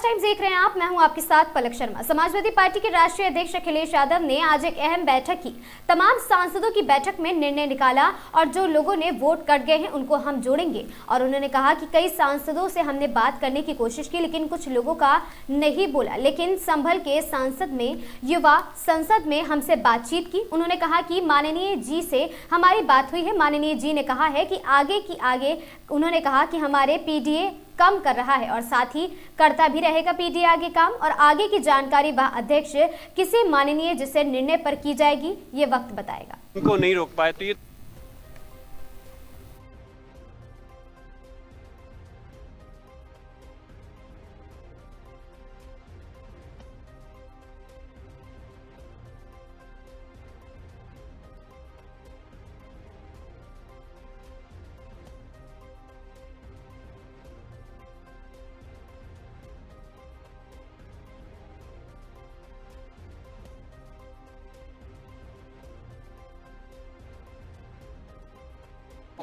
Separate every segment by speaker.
Speaker 1: Times देख रहे हैं आप। मैं हूं आपके साथ पलक शर्मा। समाजवादी पार्टी के राष्ट्रीय अध्यक्ष अखिलेश यादव ने आज एक अहम बैठक की। तमाम सांसदों की बैठक में निर्णय निकाला और जो लोगों ने वोट कट गए हैं उनको हम जोड़ेंगे। और उन्होंने कहा कि कई सांसदों से हमने बात करने की कोशिश की, लेकिन कुछ लोगों का नहीं बोला। लेकिन संभल के सांसद में युवा संसद में हमसे बातचीत की। उन्होंने कहा कि माननीय जी से हमारी बात हुई है। माननीय जी ने कहा है कि आगे उन्होंने कहा कि हमारे पीडीए कम कर रहा है और साथ ही करता भी रहेगा पीडीए आगे काम। और आगे की जानकारी वह अध्यक्ष किसी माननीय जिसे निर्णय पर की जाएगी, ये वक्त बताएगा।
Speaker 2: उनको नहीं रोक पाए तो ये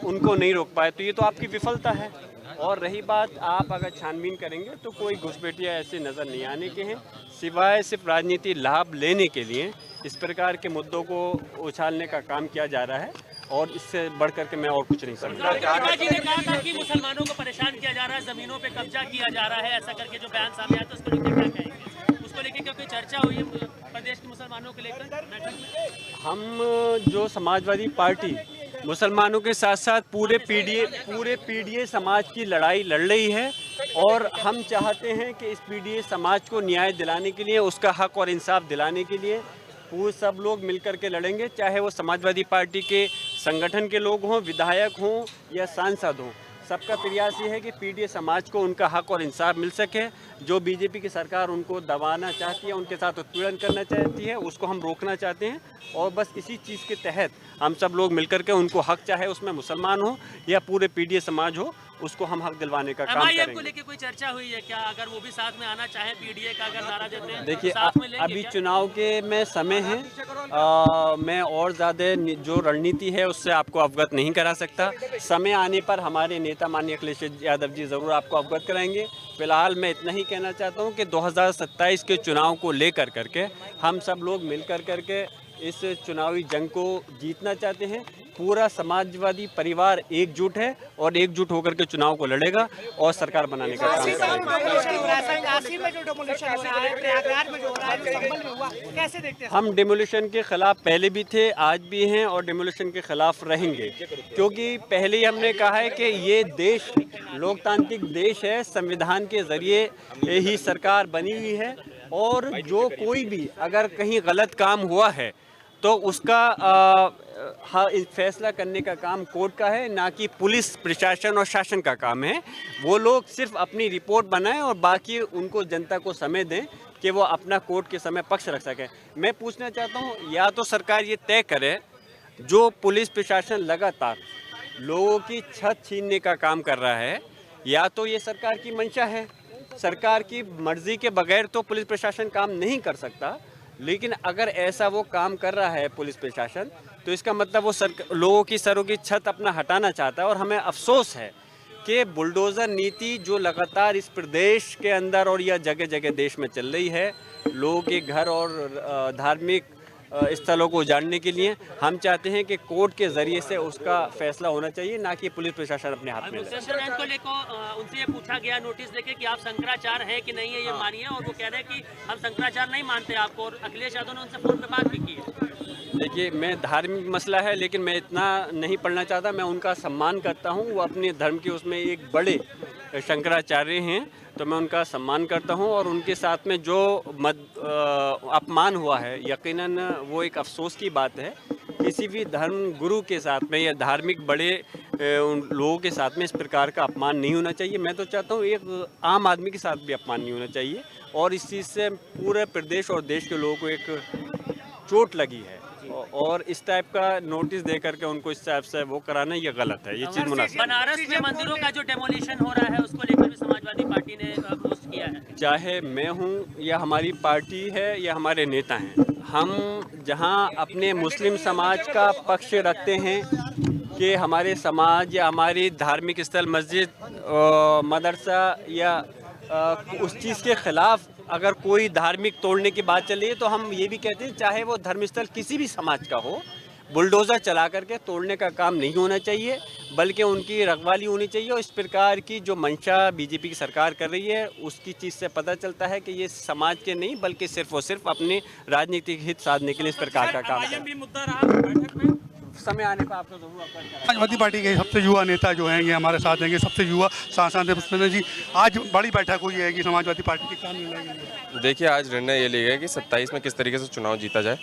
Speaker 2: उनको नहीं रोक पाए तो ये तो आपकी विफलता है। और रही बात, आप अगर छानबीन करेंगे तो कोई घुसपैठिया ऐसे नज़र नहीं आने के हैं, सिवाय सिर्फ राजनीति लाभ लेने के लिए इस प्रकार के मुद्दों को उछालने का काम किया जा रहा है। और इससे बढ़ करके मैं और कुछ नहीं समझता।
Speaker 3: पिताजी ने कहा था कि मुसलमानों को परेशान किया जा रहा है, जमीनों पे कब्जा किया जा रहा है, ऐसा करके जो बयान सामने आया था उसको लेकर क्या कहेंगे? उसको लेकर क्योंकि चर्चा हुई है प्रदेश के मुसलमानों को लेकर।
Speaker 2: हम जो समाजवादी पार्टी मुसलमानों के साथ साथ पूरे पीडीए समाज की लड़ाई लड़ रही है। और हम चाहते हैं कि इस पीडीए समाज को न्याय दिलाने के लिए, उसका हक और इंसाफ दिलाने के लिए पूरे सब लोग मिलकर के लड़ेंगे, चाहे वो समाजवादी पार्टी के संगठन के लोग हों, विधायक हों या सांसद हों। सबका प्रयास ये है कि पीडीए समाज को उनका हक और इंसाफ मिल सके। जो बीजेपी की सरकार उनको दबाना चाहती है, उनके साथ उत्पीड़न करना चाहती है, उसको हम रोकना चाहते हैं। और बस इसी चीज़ के तहत हम सब लोग मिलकर के उनको हक, चाहे उसमें मुसलमान हो या पूरे पीडीए समाज हो, उसको हम हक दिलवाने का काम करेंगे।
Speaker 3: को लेके कोई चर्चा हुई है क्या? अगर वो भी साथ में आना चाहे, पीडीए का अगर नारा देते हैं,
Speaker 2: देखिए, अभी
Speaker 3: क्या?
Speaker 2: चुनाव के में समय है, मैं और ज़्यादा जो रणनीति है उससे आपको अवगत नहीं करा सकता। समय आने पर हमारे नेता माननीय अखिलेश यादव जी ज़रूर आपको अवगत कराएंगे। फिलहाल मैं इतना ही कहना चाहता हूँ कि 2027 के चुनाव को लेकर करके हम सब लोग मिलकर करके इस चुनावी जंग को जीतना चाहते हैं। पूरा समाजवादी परिवार एकजुट है और एकजुट होकर के चुनाव को लड़ेगा और सरकार बनाने का काम करेगा। हम डिमोलिशन के खिलाफ पहले भी थे, आज भी हैं और डिमोलिशन के खिलाफ रहेंगे, क्योंकि पहले ही हमने कहा है कि ये देश लोकतांत्रिक देश है, संविधान के जरिए ही सरकार बनी हुई है। और जो कोई भी अगर कहीं गलत काम हुआ है तो उसका फैसला करने का काम कोर्ट का है, ना कि पुलिस प्रशासन और शासन का काम है। वो लोग सिर्फ अपनी रिपोर्ट बनाएं और बाकी उनको जनता को समय दें कि वो अपना कोर्ट के समय पक्ष रख सकें। मैं पूछना चाहता हूँ, या तो सरकार ये तय करे, जो पुलिस प्रशासन लगातार लोगों की छत छीनने का काम कर रहा है, या तो ये सरकार की मंशा है। सरकार की मर्जी के बगैर तो पुलिस प्रशासन काम नहीं कर सकता, लेकिन अगर ऐसा वो काम कर रहा है पुलिस प्रशासन, तो इसका मतलब वो लोगों की सरों की छत अपना हटाना चाहता है। और हमें अफसोस है कि बुलडोज़र नीति जो लगातार इस प्रदेश के अंदर और या जगह जगह देश में चल रही है, लोगों के घर और धार्मिक स्थलों को उजाड़ने के लिए, हम चाहते हैं कि कोर्ट के जरिए से उसका फैसला होना चाहिए, ना कि पुलिस प्रशासन अपने हाथ में ले।
Speaker 3: को लेकर उनसे ये पूछा गया नोटिस देके कि आप शंकराचार्य है कि नहीं है, ये मानिए। और वो कह रहे हैं कि हम शंकराचार्य नहीं मानते आपको। और अखिलेश यादव ने उनसे फोन पे बात भी की है।
Speaker 2: देखिए, मैं धार्मिक मसला है, लेकिन मैं इतना नहीं पढ़ना चाहता। मैं उनका सम्मान करता हूँ, वो अपने धर्म के उसमें एक बड़े शंकराचार्य हैं, तो मैं उनका सम्मान करता हूं। और उनके साथ में जो अपमान हुआ है, यकीनन वो एक अफसोस की बात है। किसी भी धर्म गुरु के साथ में या धार्मिक बड़े उन लोगों के साथ में इस प्रकार का अपमान नहीं होना चाहिए। मैं तो चाहता हूं एक आम आदमी के साथ भी अपमान नहीं होना चाहिए। और इस चीज़ से पूरे प्रदेश और देश के लोगों को एक चोट लगी है। और इस टाइप का नोटिस दे करके उनको इस टाइप से वो कराना, ये गलत है। ये चीज़ मुनासिब।
Speaker 3: बनारस में मंदिरों का जो डेमोलिशन हो रहा है, उसको लेकर भी समाजवादी पार्टी ने पोस्ट किया है।
Speaker 2: चाहे मैं हूं या हमारी पार्टी है या हमारे नेता हैं, हम जहां अपने मुस्लिम समाज का पक्ष रखते हैं कि हमारे समाज या हमारी धार्मिक स्थल, मस्जिद, मदरसा या उस चीज़ के ख़िलाफ़ अगर कोई धार्मिक तोड़ने की बात चली है तो हम ये भी कहते हैं, चाहे वो धर्मस्थल किसी भी समाज का हो, बुलडोज़र चला करके तोड़ने का काम नहीं होना चाहिए, बल्कि उनकी रखवाली होनी चाहिए। और इस प्रकार की जो मंशा बीजेपी की सरकार कर रही है, उसकी चीज़ से पता चलता है कि ये समाज के नहीं बल्कि सिर्फ और सिर्फ अपने राजनीतिक हित साधने के लिए इस प्रकार का काम है।
Speaker 3: भी मुद्दा रहा बैठक में।
Speaker 2: समय आने पर आपको जरूर अवगत कराएंगे।
Speaker 4: समाजवादी पार्टी के सबसे युवा नेता जो हैं ये हमारे साथ हैं, सबसे युवा सांसद हैं पुष्पेंद्र जी। आज बड़ी बैठक हुई है कि समाजवादी पार्टी के क्या निर्णय लेंगे?
Speaker 5: देखिए, आज निर्णय ये लिया गया कि 27 में किस तरीके से चुनाव जीता जाए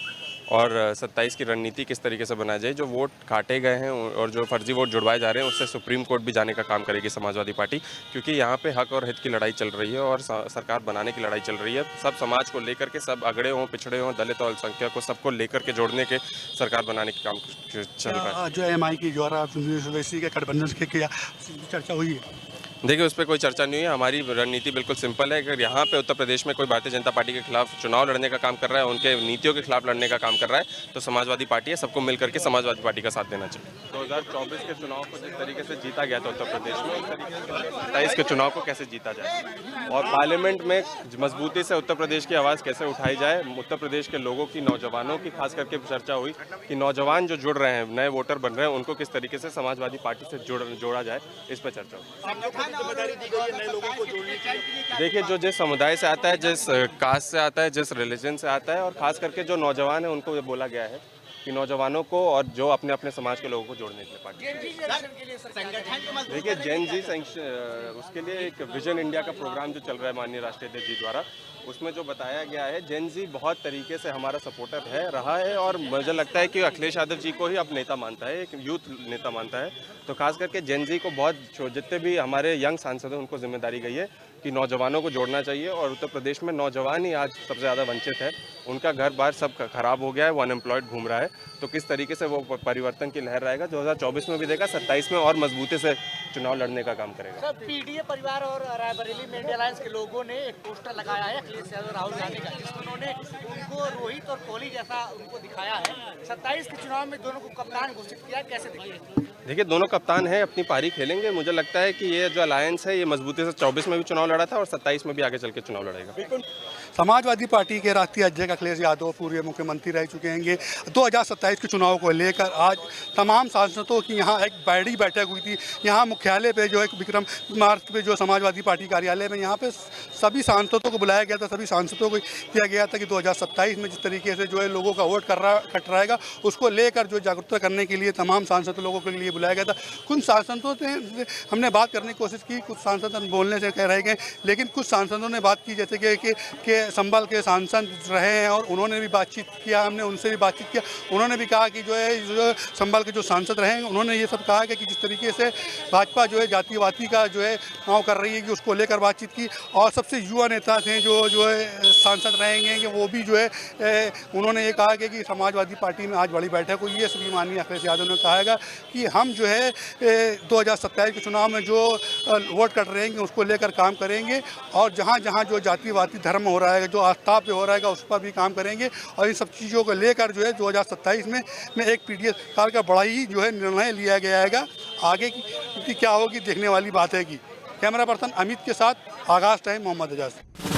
Speaker 5: और 27 की रणनीति किस तरीके से बनाई जाए। जो वोट काटे गए हैं और जो फर्जी वोट जुड़वाए जा रहे हैं उससे सुप्रीम कोर्ट भी जाने का काम करेगी समाजवादी पार्टी, क्योंकि यहाँ पे हक और हित की लड़ाई चल रही है और सरकार बनाने की लड़ाई चल रही है। सब समाज को लेकर के, सब अगड़े हों, पिछड़े हों, दलित और अल्पसंख्यक को, सबको लेकर के जोड़ने के सरकार बनाने के काम चल रहा है।
Speaker 4: जो एमआई की द्वारा ओवैसी के गठबंधन के क्या चर्चा हुई है?
Speaker 5: देखिए, उस पर कोई चर्चा नहीं है। हमारी रणनीति बिल्कुल सिंपल है। अगर यहाँ पे उत्तर प्रदेश में कोई भारतीय जनता पार्टी के खिलाफ चुनाव लड़ने का काम कर रहा है, उनके नीतियों के खिलाफ लड़ने का काम कर रहा है, तो समाजवादी पार्टी है, सबको मिल करके समाजवादी पार्टी का साथ देना चाहिए। 2024 के चुनाव को जिस तरीके से जीता गया था उत्तर प्रदेश में, उस तरीके से 27 के चुनाव को कैसे जीता जाए और पार्लियामेंट में मजबूती से उत्तर प्रदेश की आवाज़ कैसे उठाई जाए। उत्तर प्रदेश के लोगों की, नौजवानों की खास करके चर्चा हुई कि नौजवान जो जुड़ रहे हैं, नए वोटर बन रहे हैं, उनको किस तरीके से समाजवादी पार्टी से जोड़ा जाए, इस पर चर्चा हुई। देखिए, जो जिस समुदाय से आता है, जिस कास्ट से आता है, जिस रिलीजन से आता है और ख़ास करके जो नौजवान है, उनको ये बोला गया है कि नौजवानों को और जो अपने अपने समाज के लोगों को जोड़ने के लिए पार्टी। देखिए, जेन जी उसके लिए एक विजन इंडिया का प्रोग्राम जो चल रहा है माननीय राष्ट्रीय अध्यक्ष जी द्वारा, उसमें जो बताया गया है, जेन जी बहुत तरीके से हमारा सपोर्टर है, रहा है और मुझे लगता है कि अखिलेश यादव जी को ही अब नेता मानता है, एक यूथ नेता मानता है। तो खास करके जेन जी को बहुत, जितने भी हमारे यंग सांसद हैं उनको जिम्मेदारी गई है कि नौजवानों को जोड़ना चाहिए। और उत्तर प्रदेश में नौजवान ही आज सबसे ज़्यादा वंचित है, उनका घर बार सब खराब हो गया है, वो अनएम्प्लॉयड घूम रहा है। तो किस तरीके से वो परिवर्तन की लहर रहेगा 2024 में भी देगा, 27 में और मजबूती से चुनाव लड़ने का काम करेगा।
Speaker 6: सर, पीडीए परिवार और रायबरेली में इंडिया अलायंस के लोगों ने एक पोस्टर लगाया है अखिलेश यादव राहुल गांधी का, जिसमें उन्होंने उनको रोहित और कोहली जैसा उनको दिखाया है। 27 के चुनाव में दोनों को कप्तान घोषित किया, कैसे देखिए?
Speaker 5: देखिए, दोनों कप्तान हैं, अपनी पारी खेलेंगे। मुझे लगता है कि ये जो अलायंस है ये मजबूती से 24 में भी चुनाव लड़ा था और 27 में भी आगे चल के चुनाव लड़ेगा।
Speaker 4: समाजवादी पार्टी के राष्ट्रीय अध्यक्ष अखिलेश यादव पूर्व मुख्यमंत्री रह चुके हैं। 2027 के चुनाव को लेकर आज तमाम सांसदों की यहाँ एक बड़ी बैठक हुई थी। यहाँ मुख्यालय पे जो है विक्रम मार्ग पे जो समाजवादी पार्टी कार्यालय में, यहाँ पे सभी सांसदों को बुलाया गया था। सभी सांसदों को किया गया था कि 2027 में जिस तरीके से जो है लोगों का वोट कट रहेगा, उसको लेकर जो जागरूकता करने के लिए तमाम सांसद लोगों के लिए बुलाया गया था। कुछ सांसदों से हमने बात करने की कोशिश की, कुछ सांसद बोलने से कह रहे गए, लेकिन कुछ सांसदों ने बात की, जैसे कि संभल के सांसद रहे हैं और उन्होंने भी बातचीत किया, हमने उनसे भी बातचीत किया। उन्होंने भी कहा कि जो है जो संभल के जो सांसद रहे हैं, उन्होंने ये सब कहा कि जिस तरीके से भाजपा जो है जातिवादी का जो है चुनाव कर रही है कि उसको लेकर बातचीत की। और सबसे युवा नेता थे जो है सांसद रहेंगे कि वो भी जो है उन्होंने ये कहा कि समाजवादी पार्टी में आज बड़ी बैठक हुई है। सभी माननीय अखिलेश यादव ने कहा कि हम जो है 2027 के चुनाव में जो वोट कट रहे हैं उसको लेकर काम करेंगे और जहाँ जहाँ जो जातिवादी धर्म हो रहा है, जो आस्था पे हो रहा है, उस पर भी काम करेंगे। और इन सब चीज़ों को लेकर जो है 2027 में एक पीडीए सरकार का बड़ा ही जो है निर्णय लिया गया है। आगे की क्या होगी देखने वाली बात है। कैमरा पर्सन अमित के साथ आगाज टाइम मोहम्मद एजाज।